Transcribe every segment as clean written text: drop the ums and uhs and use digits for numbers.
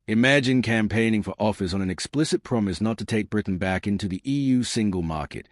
Imagine campaigning for office on an explicit promise not to take Britain back into the EU single market,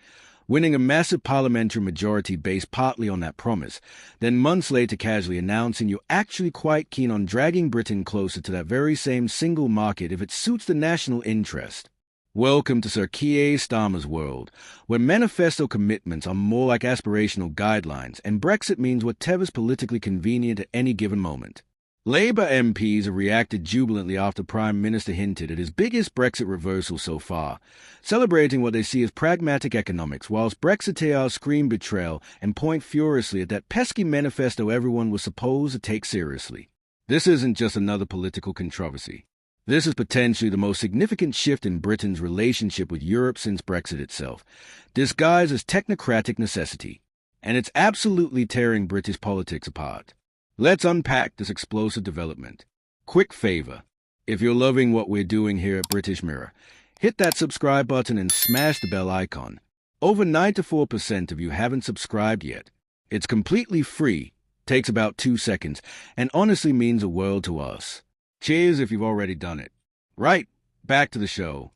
winning a massive parliamentary majority based partly on that promise, then months later casually announcing you're actually quite keen on dragging Britain closer to that very same single market if it suits the national interest. Welcome to Sir Keir Starmer's world, where manifesto commitments are more like aspirational guidelines, and Brexit means whatever's politically convenient at any given moment. Labour MPs have reacted jubilantly after Prime Minister hinted at his biggest Brexit reversal so far, celebrating what they see as pragmatic economics, whilst Brexiteers scream betrayal and point furiously at that pesky manifesto everyone was supposed to take seriously. This isn't just another political controversy. This is potentially the most significant shift in Britain's relationship with Europe since Brexit itself, disguised as technocratic necessity, and it's absolutely tearing British politics apart. Let's unpack this explosive development. Quick favor, if you're loving what we're doing here at British Mirror, hit that subscribe button and smash the bell icon. Over 94% of you haven't subscribed yet. It's completely free, takes about 2 seconds, and honestly means a world to us. Cheers if you've already done it. Right, back to the show.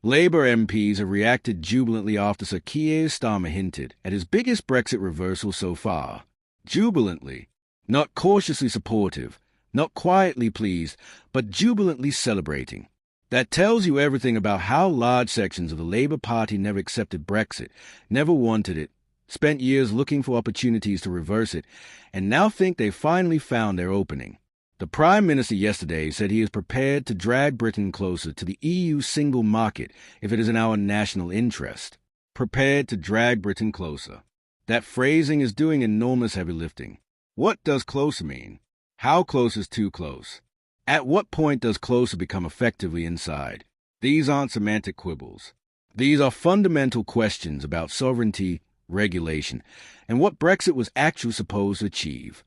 Labour MPs have reacted jubilantly after Sir Keir Starmer hinted at his biggest Brexit reversal so far. Jubilantly. Not cautiously supportive, not quietly pleased, but jubilantly celebrating. That tells you everything about how large sections of the Labour Party never accepted Brexit, never wanted it, spent years looking for opportunities to reverse it, and now think they finally found their opening. The Prime Minister yesterday said he is prepared to drag Britain closer to the EU single market if it is in our national interest. Prepared to drag Britain closer. That phrasing is doing enormous heavy lifting. What does closer mean? How close is too close? At what point does closer become effectively inside? These aren't semantic quibbles. These are fundamental questions about sovereignty, regulation, and what Brexit was actually supposed to achieve.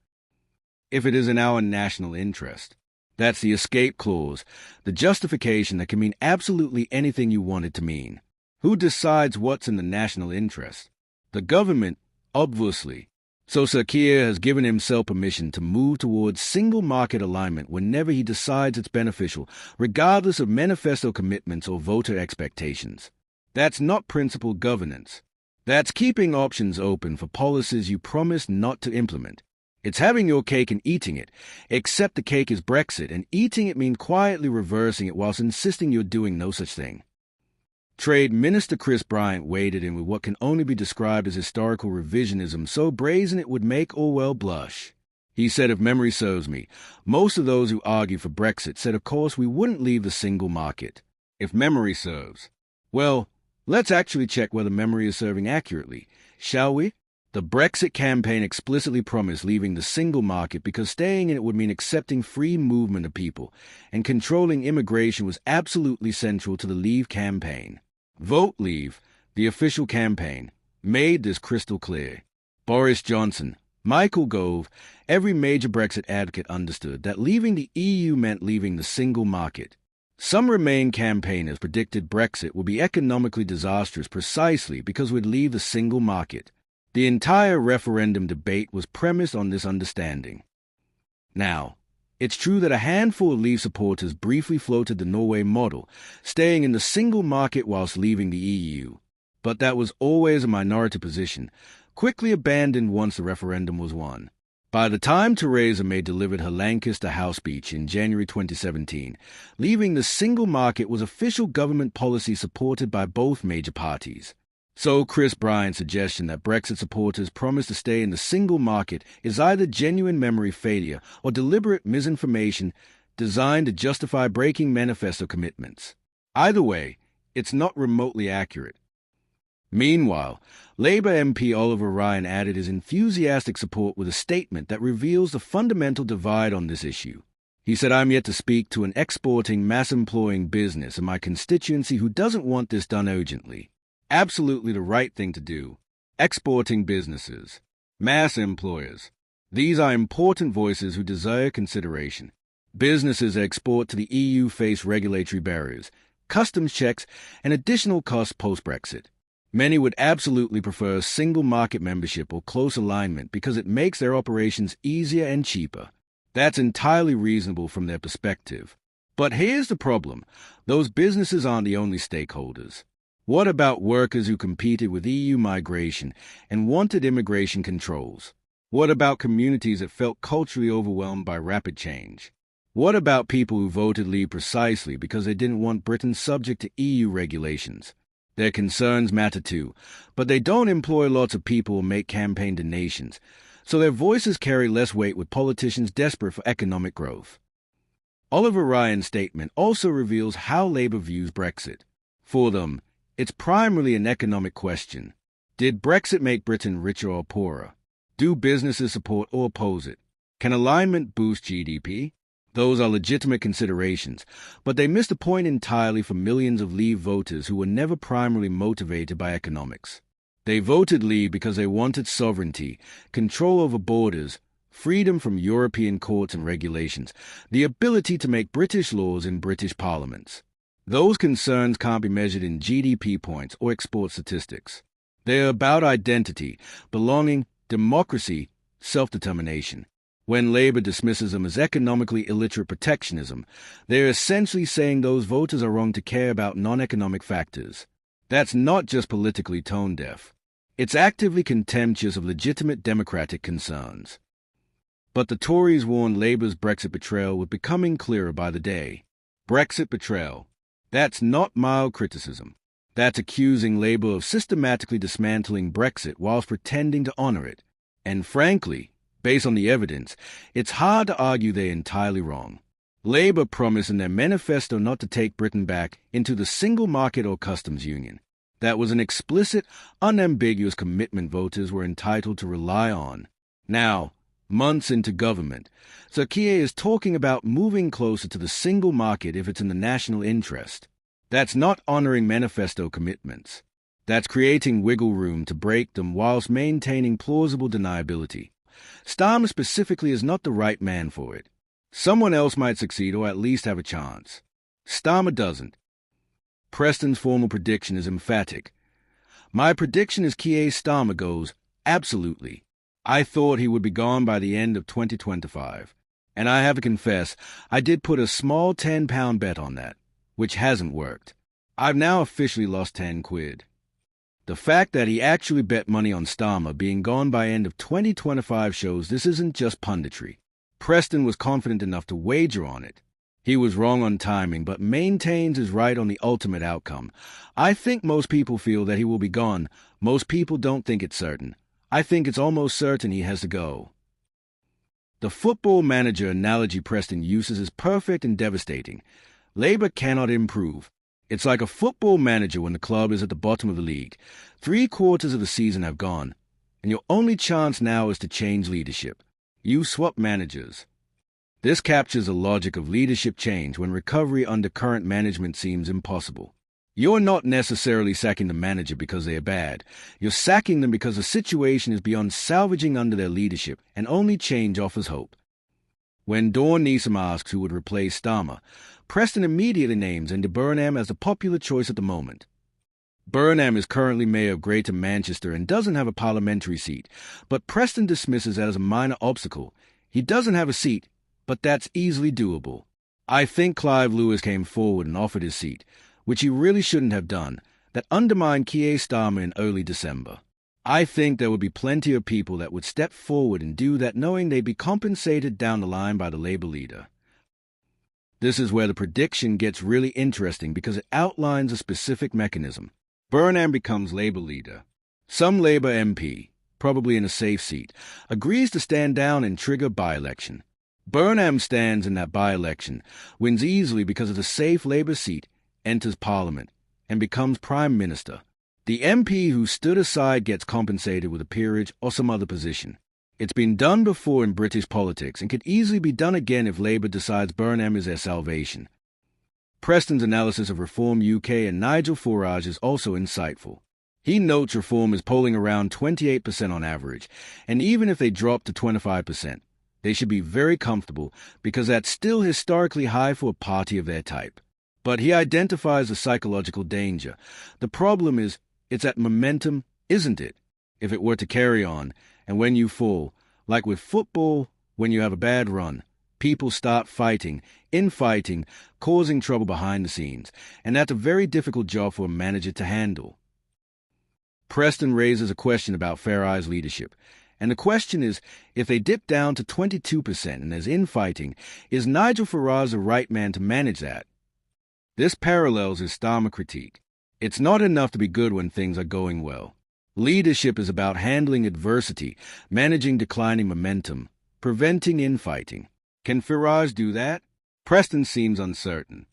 If it is in our national interest. That's the escape clause, the justification that can mean absolutely anything you want it to mean. Who decides what's in the national interest? The government, obviously. So Sir Keir has given himself permission to move towards single market alignment whenever he decides it's beneficial, regardless of manifesto commitments or voter expectations. That's not principled governance. That's keeping options open for policies you promised not to implement. It's having your cake and eating it, except the cake is Brexit, and eating it means quietly reversing it whilst insisting you're doing no such thing. Trade Minister Chris Bryant waded in with what can only be described as historical revisionism so brazen it would make Orwell blush. He said, if memory serves me, most of those who argue for Brexit said of course we wouldn't leave the single market. If memory serves. Well, let's actually check whether memory is serving accurately, shall we? The Brexit campaign explicitly promised leaving the single market because staying in it would mean accepting free movement of people, and controlling immigration was absolutely central to the Leave campaign. Vote Leave, the official campaign, made this crystal clear. Boris Johnson, Michael Gove, every major Brexit advocate understood that leaving the EU meant leaving the single market. Some Remain campaigners predicted Brexit would be economically disastrous precisely because we'd leave the single market. The entire referendum debate was premised on this understanding. Now, it's true that a handful of Leave supporters briefly floated the Norway model, staying in the single market whilst leaving the EU. But that was always a minority position, quickly abandoned once the referendum was won. By the time Theresa May delivered her Lancaster House speech in January 2017, leaving the single market was official government policy supported by both major parties. So Chris Bryant's suggestion that Brexit supporters promise to stay in the single market is either genuine memory failure or deliberate misinformation designed to justify breaking manifesto commitments. Either way, it's not remotely accurate. Meanwhile, Labour MP Oliver Ryan added his enthusiastic support with a statement that reveals the fundamental divide on this issue. He said, I'm yet to speak to an exporting, mass-employing business in my constituency who doesn't want this done urgently. Absolutely the right thing to do. Exporting businesses. Mass employers. These are important voices who desire consideration. Businesses that export to the EU face regulatory barriers, customs checks, and additional costs post-Brexit. Many would absolutely prefer single market membership or close alignment because it makes their operations easier and cheaper. That's entirely reasonable from their perspective. But here's the problem. Those businesses aren't the only stakeholders. What about workers who competed with EU migration and wanted immigration controls? What about communities that felt culturally overwhelmed by rapid change? What about people who voted Leave precisely because they didn't want Britain subject to EU regulations? Their concerns matter too, but they don't employ lots of people or make campaign donations, so their voices carry less weight with politicians desperate for economic growth. Oliver Ryan's statement also reveals how Labour views Brexit. For them, it's primarily an economic question. Did Brexit make Britain richer or poorer? Do businesses support or oppose it? Can alignment boost GDP? Those are legitimate considerations, but they miss the point entirely for millions of Leave voters who were never primarily motivated by economics. They voted Leave because they wanted sovereignty, control over borders, freedom from European courts and regulations, the ability to make British laws in British parliaments. Those concerns can't be measured in GDP points or export statistics. They are about identity, belonging, democracy, self-determination. When Labour dismisses them as economically illiterate protectionism, they are essentially saying those voters are wrong to care about non-economic factors. That's not just politically tone-deaf. It's actively contemptuous of legitimate democratic concerns. But the Tories warned Labour's Brexit betrayal was becoming clearer by the day. Brexit betrayal. That's not mild criticism. That's accusing Labour of systematically dismantling Brexit whilst pretending to honour it. And frankly, based on the evidence, it's hard to argue they're entirely wrong. Labour promised in their manifesto not to take Britain back into the single market or customs union. That was an explicit, unambiguous commitment voters were entitled to rely on. Now, months into government, Sir Keir is talking about moving closer to the single market if it's in the national interest. That's not honouring manifesto commitments. That's creating wiggle room to break them whilst maintaining plausible deniability. Starmer specifically is not the right man for it. Someone else might succeed or at least have a chance. Starmer doesn't. Preston's formal prediction is emphatic. My prediction is Keir Starmer goes, absolutely. I thought he would be gone by the end of 2025. And I have to confess, I did put a small £10 bet on that, which hasn't worked. I've now officially lost 10 quid. The fact that he actually bet money on Starmer being gone by end of 2025 shows this isn't just punditry. Preston was confident enough to wager on it. He was wrong on timing, but maintains his right on the ultimate outcome. I think most people feel that he will be gone. Most people don't think it's certain. I think it's almost certain he has to go. The football manager analogy Preston uses is perfect and devastating. Labour cannot improve. It's like a football manager when the club is at the bottom of the league. 3/4 of the season have gone, and your only chance now is to change leadership. You swap managers. This captures the logic of leadership change when recovery under current management seems impossible. You're not necessarily sacking the manager because they are bad. You're sacking them because the situation is beyond salvaging under their leadership, and only change offers hope. When Dawn Neeson asks who would replace Starmer, Preston immediately names Andy Burnham as the popular choice at the moment. Burnham is currently mayor of Greater Manchester and doesn't have a parliamentary seat, but Preston dismisses that as a minor obstacle. He doesn't have a seat, but that's easily doable. I think Clive Lewis came forward and offered his seat, which he really shouldn't have done. That undermined Keir Starmer in early December. I think there would be plenty of people that would step forward and do that knowing they'd be compensated down the line by the Labour leader. This is where the prediction gets really interesting because it outlines a specific mechanism. Burnham becomes Labour leader. Some Labour MP, probably in a safe seat, agrees to stand down and trigger by-election. Burnham stands in that by-election, wins easily because of the safe Labour seat, enters Parliament, and becomes Prime Minister. The MP who stood aside gets compensated with a peerage or some other position. It's been done before in British politics and could easily be done again if Labour decides Burnham is their salvation. Preston's analysis of Reform UK and Nigel Farage is also insightful. He notes Reform is polling around 28% on average, and even if they drop to 25%, they should be very comfortable because that's still historically high for a party of their type. But he identifies a psychological danger. The problem is, it's at momentum, isn't it? If it were to carry on, and when you fall, like with football, when you have a bad run, People start fighting, infighting, causing trouble behind the scenes, and that's a very difficult job for a manager to handle. Preston raises a question about Farage's leadership, and the question is, if they dip down to 22% and there's infighting, is Nigel Farage the right man to manage that? This parallels his Starmer critique. It's not enough to be good when things are going well. Leadership is about handling adversity, managing declining momentum, preventing infighting. Can Farage do that? Preston seems uncertain.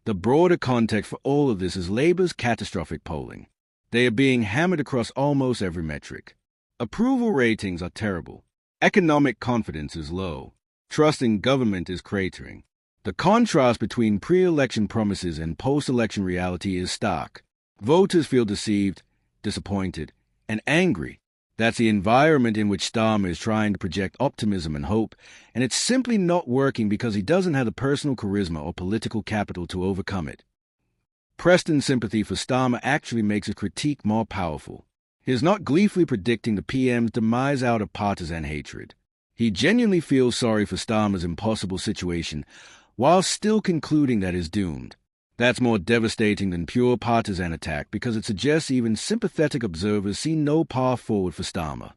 The broader context for all of this is Labour's catastrophic polling. They are being hammered across almost every metric. Approval ratings are terrible. Economic confidence is low. Trust in government is cratering. The contrast between pre-election promises and post-election reality is stark. Voters feel deceived, disappointed, and angry. That's the environment in which Starmer is trying to project optimism and hope, and it's simply not working because he doesn't have the personal charisma or political capital to overcome it. Preston's sympathy for Starmer actually makes his critique more powerful. He is not gleefully predicting the PM's demise out of partisan hatred. He genuinely feels sorry for Starmer's impossible situation, while still concluding that he's doomed. That's more devastating than pure partisan attack because it suggests even sympathetic observers see no path forward for Starmer.